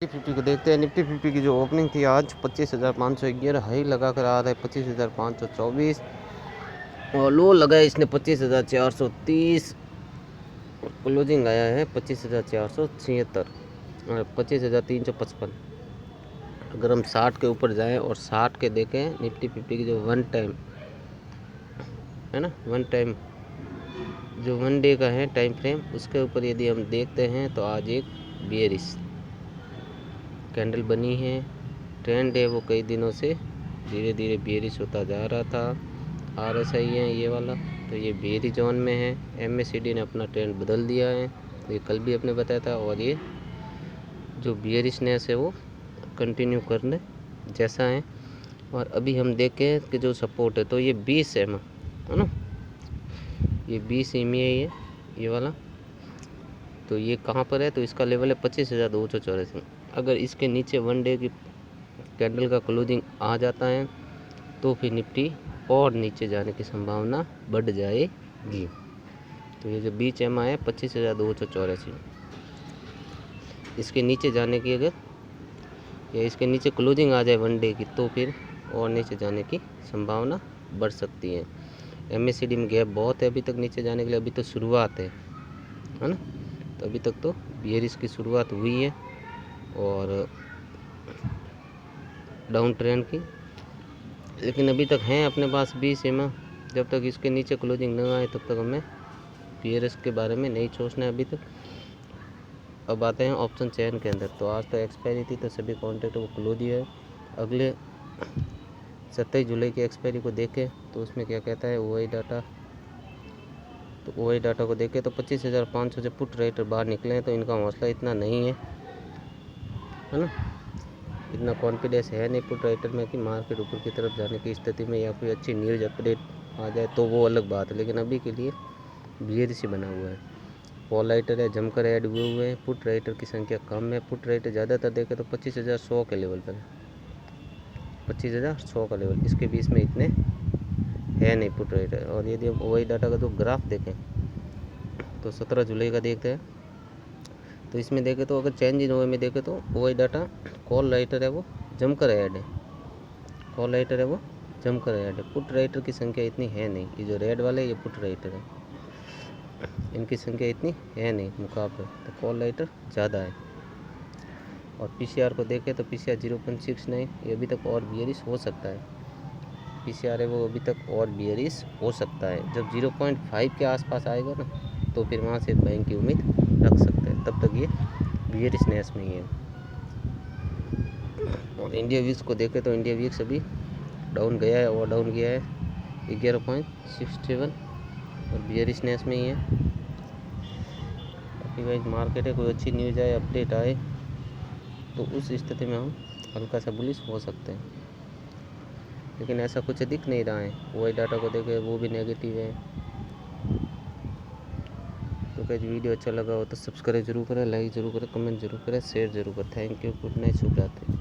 Nifty 50 को देखते हैं। निफ्टी 50 की जो ओपनिंग थी आज 25,511, हाई लगा कर आ रहा है 25,524 और लो लगा है इसने 25,430 और क्लोजिंग आया है 25,476 और 25,355। अगर हम 60 के ऊपर जाएं और 60 के देखें निफ्टी 50 की जो वन टाइम है ना, वन टाइम जो वन डे का है टाइम फ्रेम, उसके ऊपर यदि हम देखते हैं तो आज एक बियरिश कैंडल बनी है। ट्रेंड है वो कई दिनों से धीरे धीरे बियरिश होता जा रहा था। RSI है ये वाला, तो ये बेयरिश जोन में है। MACD ने अपना ट्रेंड बदल दिया है, ये कल भी अपने बताया था, और ये जो बियरिशनेस है वो कंटिन्यू करने जैसा है। और अभी हम देखें कि जो सपोर्ट है तो ये 20 है ना, ये 20 EMA है ये वाला, तो ये कहाँ पर है, तो इसका लेवल है 25,284। अगर इसके नीचे वन डे की कैंडल का क्लोजिंग आ जाता है तो फिर निफ्टी और नीचे जाने की संभावना बढ़ जाएगी। तो ये जो बीच EMA है 25,284, इसके नीचे जाने की अगर या इसके नीचे क्लोजिंग आ जाए वन डे की तो फिर और नीचे जाने की संभावना बढ़ सकती है। MACD में गैप बहुत है अभी तक नीचे जाने के लिए, अभी तो शुरुआत है ना, तो अभी तक तो बियरिश की शुरुआत हुई है और डाउन ट्रेंड की, लेकिन अभी तक हैं अपने पास 20 EMA। जब तक इसके नीचे क्लोजिंग न आए तब तक हमें बियरिश के बारे में नहीं सोचना है अभी तक। अब आते हैं ऑप्शन चेन के अंदर। तो आज तो एक्सपायरी थी तो सभी कॉन्ट्रैक्ट को क्लोज दिया है। अगले 27 जुलाई की एक्सपायरी को देखें तो उसमें क्या कहता है OI डाटा, तो OI डाटा को देखें तो 25,500 से पुट राइटर बाहर निकले हैं, तो इनका हौसला इतना नहीं है ना, इतना कॉन्फिडेंस है नहीं पुट राइटर में कि मार्केट ऊपर की तरफ जाने की स्थिति में या कोई अच्छी न्यूज़ अपडेट आ जाए तो वो अलग बात है, लेकिन अभी के लिए बियरिश ही बना हुआ है। कॉल राइटर है जमकर ऐड हुए हुए हैं, पुट राइटर की संख्या कम है। पुट राइटर ज़्यादातर देखें तो 25,100 के लेवल पर है, 25,100 का लेवल, इसके बीच में इतने है नहीं पुट राइटर। और यदि हम OI डाटा का जो ग्राफ देखें तो 17 जुलाई का देखते हैं, तो इसमें देखें तो अगर चेंज इन OI में देखें तो OI डाटा कॉल राइटर है वो जमकर ऐड है, कॉल राइटर है वो जमकर ऐड है। पुट राइटर की संख्या इतनी है नहीं, ये जो रेड वाले ये पुट राइटर है, इनकी संख्या इतनी है नहीं मुकाबले, तो कॉल राइटर ज़्यादा है। और PCR को देखें तो PCR 0.69, ये अभी तक और बियरिश हो सकता है। PCR है वो अभी तक और बियरिश हो सकता है। जब 0.5 के आसपास आएगा ना तो फिर वहाँ से बैंक की उम्मीद रख सकते हैं, तब तक ये बियरिशनेस में ही है। और इंडिया विक्स को देखें तो इंडिया विक्स अभी डाउन गया है और डाउन गया है 11.67 और बियरिशनेस में ही है। बाकी वाइज मार्केट है, कोई अच्छी न्यूज़ आए अपडेट आए तो उस स्थिति में हम हल्का सा बुलिश हो सकते हैं, लेकिन ऐसा कुछ दिख नहीं रहा है। OI डाटा को देखें वो भी नेगेटिव है। तो क्या वीडियो अच्छा लगा हो तो सब्सक्राइब जरूर करें, लाइक जरूर करें, कमेंट जरूर करें, शेयर जरूर करें। थैंक यू, गुड नाइट, शुभ रात्रि।